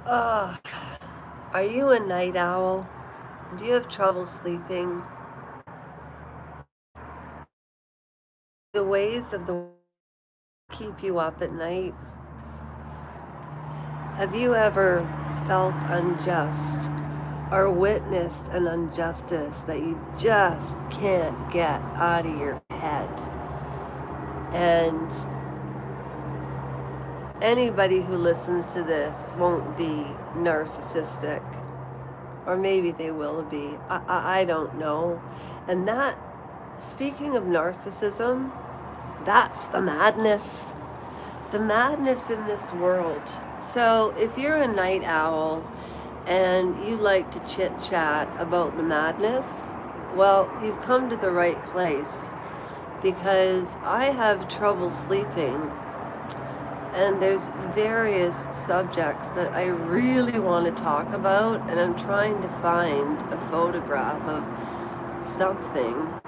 Ugh. Are you a night owl? Do you have trouble sleeping? The ways of the world keep you up at night? Have you ever felt unjust or witnessed an injustice that you just can't get out of your head? And anybody who listens to this won't be narcissistic, or maybe they will be. I don't know. And that, speaking of narcissism, that's the madness. The madness in this world. So if you're a night owl and you like to chit chat about the madness, well, you've come to the right place, because I have trouble sleeping, and there's various subjects that I really want to talk about, and I'm trying to find a photograph of something.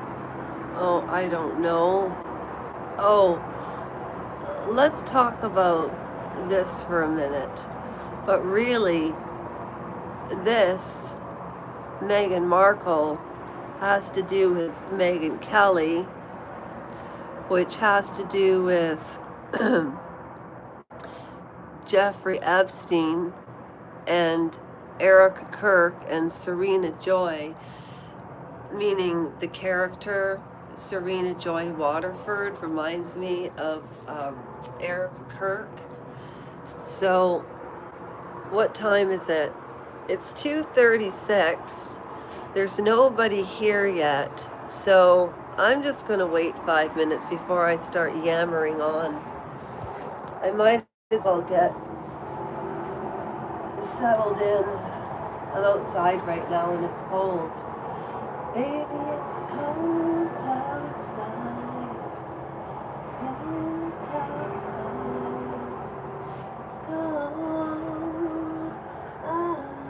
Oh, I don't know. Oh, let's talk about this for a minute. But really, this, Meghan Markle, has to do with Megyn Kelly, which has to do with Jeffrey Epstein and Erica Kirk and Serena Joy, meaning the character Serena Joy Waterford reminds me of Erica Kirk. So what time is it? It's 2:36. There's nobody here yet, so I'm just going to wait 5 minutes before I start yammering on. I might as well get settled in. I'm outside right now and it's cold. Baby, it's cold outside. It's cold outside. It's cold outside.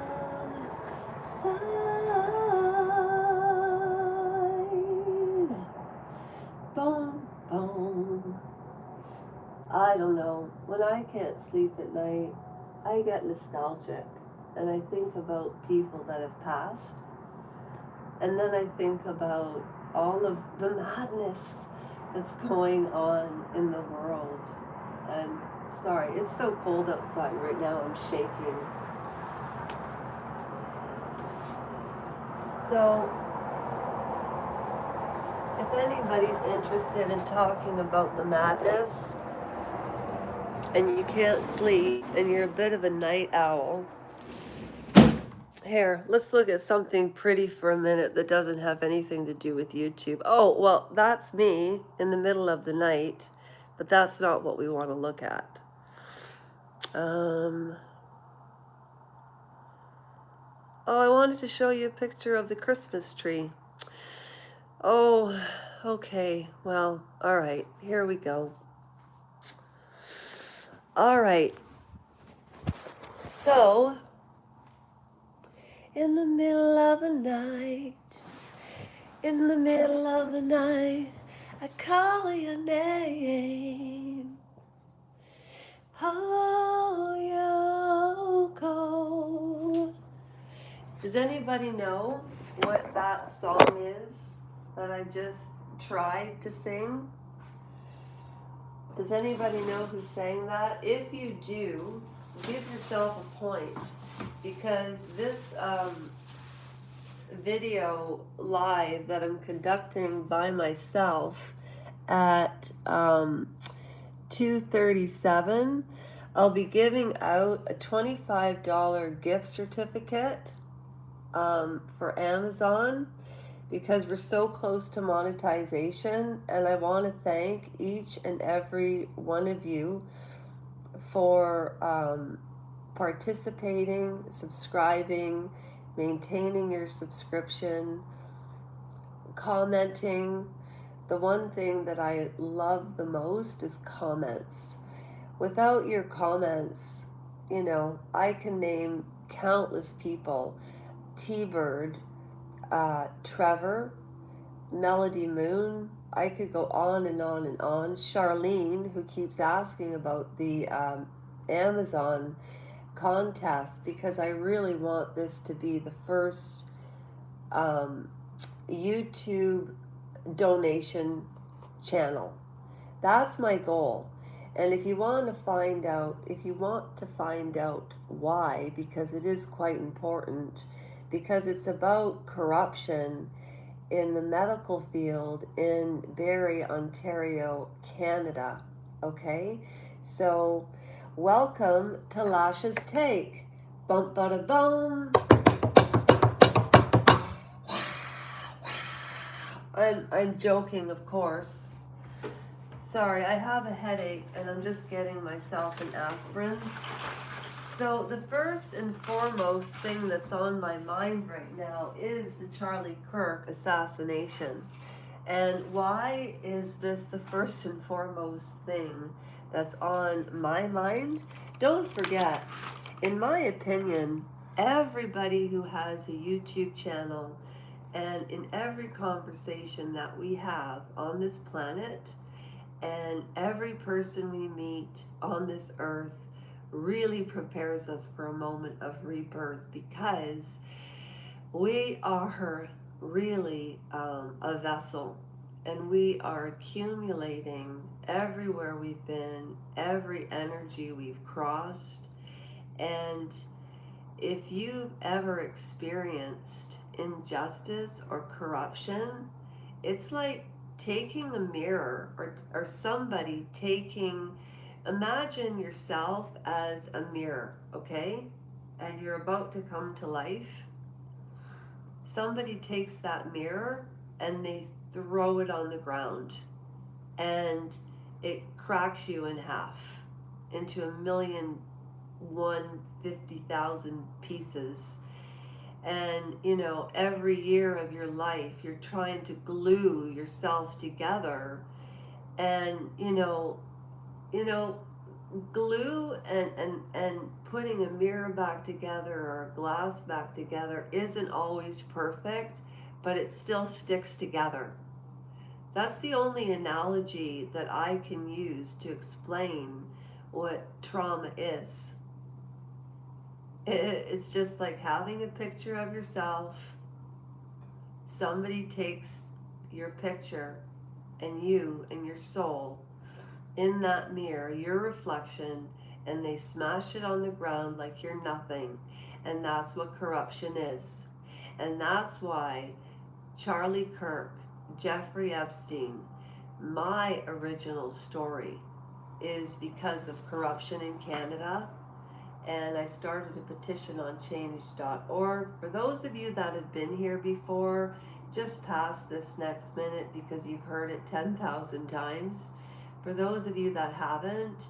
Boom, boom. I don't know. When I can't sleep at night, I get nostalgic and I think about people that have passed. And then I think about all of the madness that's going on in the world. I'm sorry, it's so cold outside right now, I'm shaking. So, if anybody's interested in talking about the madness, and you can't sleep, and you're a bit of a night owl, here, let's look at something pretty for a minute that doesn't have anything to do with YouTube. Oh, well, that's me in the middle of the night, but that's not what we want to look at. Oh, I wanted to show you a picture of the Christmas tree. Oh, okay. Well, all right. Here we go. All right. So, in the middle of the night, in the middle of the night, I call your name. Oh, Yoko. Does anybody know what that song is that I just tried to sing? Does anybody know who sang that? If you do, give yourself a point, because this video live that I'm conducting by myself at 2:37, I'll be giving out a $25 gift certificate for Amazon, because we're so close to monetization, and I want to thank each and every one of you for participating, subscribing, maintaining your subscription, commenting. The one thing that I love the most is comments. Without your comments, I can name countless people: T-Bird, Trevor, Melody Moon. I could go on and on and on. Charlene, who keeps asking about the Amazon contest because I really want this to be the first um, YouTube donation channel. That's my goal. And if you want to find out why, because it is quite important, because it's about corruption in the medical field in Barrie, Ontario, Canada. Okay? So, welcome to Lasha's Take. Bum bada bum. I'm joking, of course. Sorry, I have a headache and I'm just getting myself an aspirin. So the first and foremost thing that's on my mind right now is the Charlie Kirk assassination. And why is this the first and foremost thing that's on my mind? Don't forget, in my opinion, everybody who has a YouTube channel and in every conversation that we have on this planet and every person we meet on this earth really prepares us for a moment of rebirth, because we are really a vessel, and we are accumulating everywhere we've been, every energy we've crossed. And if you've ever experienced injustice or corruption, it's like taking a mirror, or somebody taking, imagine yourself as a mirror, okay? And you're about to come to life. Somebody takes that mirror and they throw it on the ground, and it cracks you in half into 1,150,000 pieces. And every year of your life you're trying to glue yourself together, and glue and putting a mirror back together or a glass back together isn't always perfect, but it still sticks together. That's the only analogy that I can use to explain what trauma is. It's just like having a picture of yourself. Somebody takes your picture and you and your soul in that mirror, your reflection, and they smash it on the ground like you're nothing. And that's what corruption is. And that's why Charlie Kirk, Jeffrey Epstein, my original story is because of corruption in Canada. And I started a petition on change.org. For those of you that have been here before, just pass this next minute because you've heard it 10,000 times. For those of you that haven't,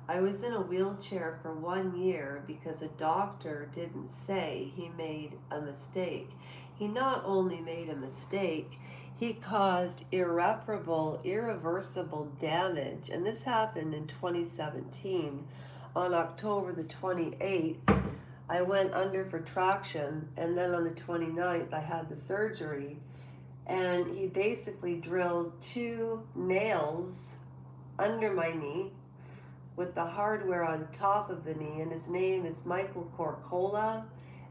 I was in a wheelchair for 1 year because a doctor didn't say he made a mistake. He not only made a mistake, he caused irreparable, irreversible damage. And this happened in 2017. On October the 28th, I went under for traction, and then on the 29th, I had the surgery. And he basically drilled 2 nails under my knee with the hardware on top of the knee, and his name is Michael Corcola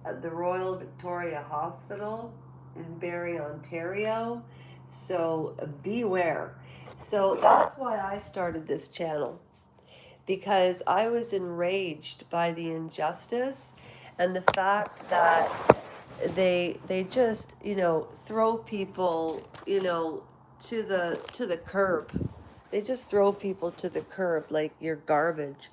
at the Royal Victoria Hospital in Barrie, Ontario. So beware. So that's why I started this channel, because I was enraged by the injustice and the fact that they just throw people to the curb. They just throw people to the curb like you're garbage.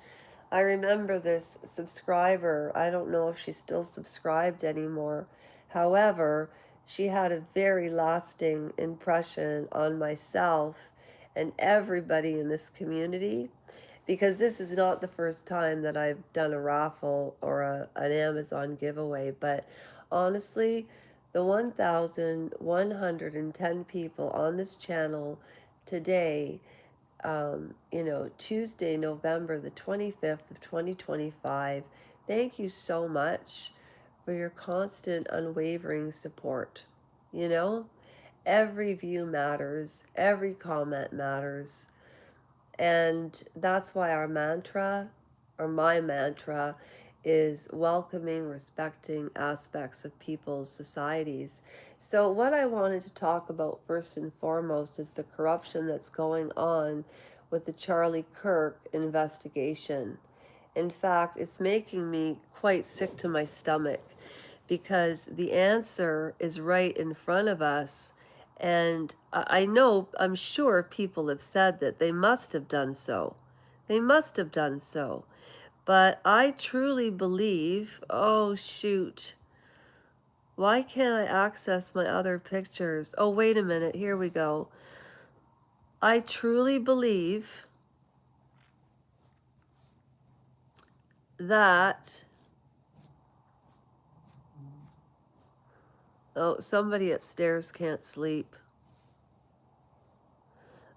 I remember this subscriber, I don't know if she's still subscribed anymore. However, she had a very lasting impression on myself and everybody in this community, because this is not the first time that I've done a raffle or an Amazon giveaway. But honestly, the 1,110 people on this channel today, Tuesday, November the 25th of 2025, thank you so much for your constant, unwavering support. Every view matters, every comment matters. And that's why our mantra, or my mantra, is welcoming, respecting aspects of people's societies. So, what I wanted to talk about first and foremost is the corruption that's going on with the Charlie Kirk investigation. In fact, it's making me quite sick to my stomach because the answer is right in front of us. And I know, I'm sure people have said that they must have done so. They must have done so. But I truly believe, oh shoot, why can't I access my other pictures? Oh, wait a minute, here we go. I truly believe that, oh, somebody upstairs can't sleep.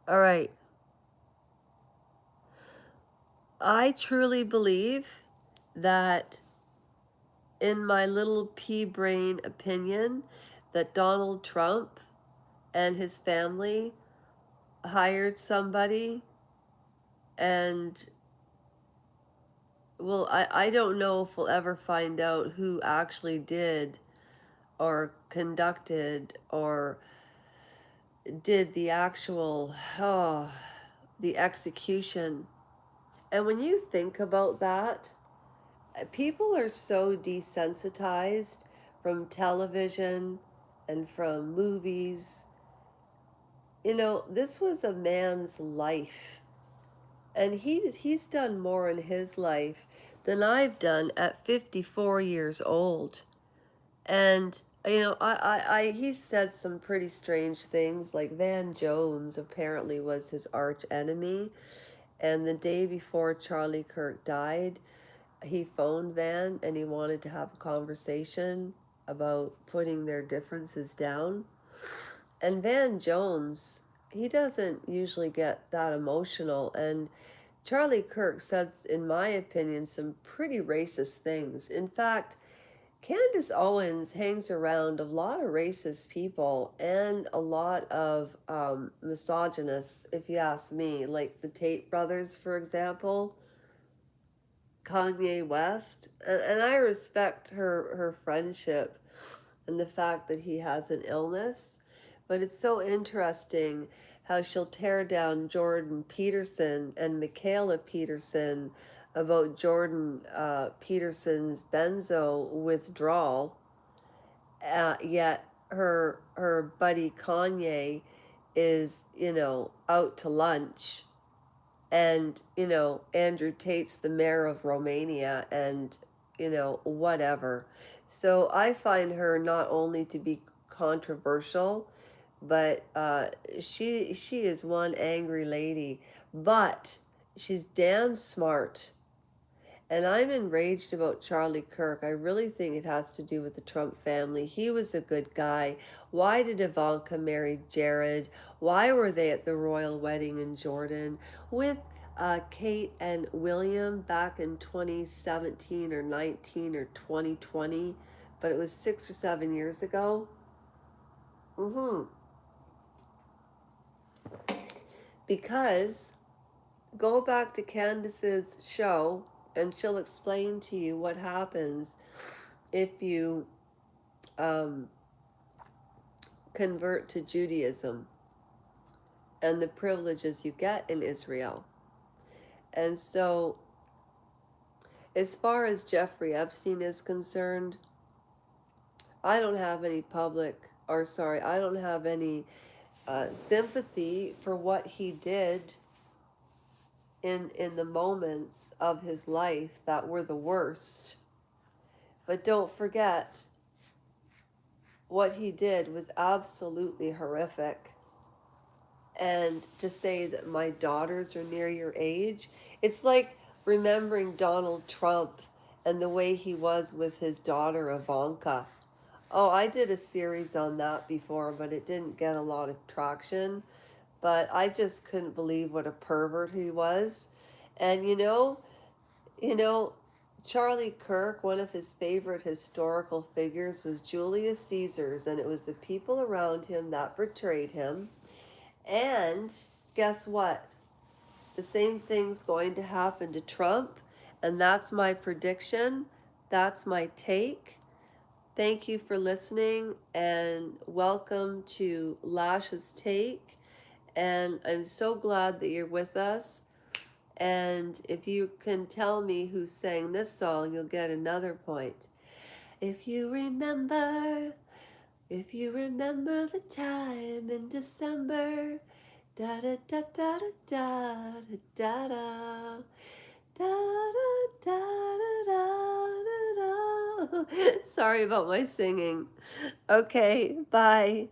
All right. I truly believe that, in my little pea brain opinion, that Donald Trump and his family hired somebody, and well, I don't know if we'll ever find out who actually did or conducted or did the actual, oh, the execution. And when you think about that, people are so desensitized from television and from movies. You know, this was a man's life, and he's done more in his life than I've done at 54 years old. And you know, he said some pretty strange things, like Van Jones apparently was his arch enemy, and the day before Charlie Kirk died, he phoned Van and he wanted to have a conversation about putting their differences down. And Van Jones, he doesn't usually get that emotional. And Charlie Kirk says, in my opinion, some pretty racist things. In fact, Candace Owens hangs around a lot of racist people and a lot of misogynists, if you ask me, like the Tate brothers, for example, Kanye West. And I respect her friendship and the fact that he has an illness. But it's so interesting how she'll tear down Jordan Peterson and Michaela Peterson about Jordan Peterson's benzo withdrawal. Yet her buddy Kanye is, you know, out to lunch, and you know, Andrew Tate's the mayor of Romania, and you know, whatever. So I find her not only to be controversial, but she is one angry lady, but she's damn smart. And I'm enraged about Charlie Kirk. I really think it has to do with the Trump family. He was a good guy. Why did Ivanka marry Jared? Why were they at the royal wedding in Jordan with Kate and William back in 2017 or 19 or 2020? But it was 6 or 7 years ago. Because go back to Candace's show and she'll explain to you what happens if you convert to Judaism and the privileges you get in Israel. And so, as far as Jeffrey Epstein is concerned, I don't have any I don't have any sympathy for what he did in the moments of his life that were the worst. But don't forget, what he did was absolutely horrific. And to say that my daughters are near your age, it's like remembering Donald Trump and the way he was with his daughter Ivanka. Oh, I did a series on that before, but it didn't get a lot of traction. But I just couldn't believe what a pervert he was. And you know, Charlie Kirk, one of his favorite historical figures was Julius Caesar's, and it was the people around him that betrayed him. And guess what? The same thing's going to happen to Trump, and that's my prediction. That's my take. Thank you for listening and welcome to Lasha's Take. And I'm so glad that you're with us. And if you can tell me who sang this song, you'll get another point. If you remember, if you remember the time in December, da da da da da da da da da da da da da da. Sorry about my singing. Okay, bye.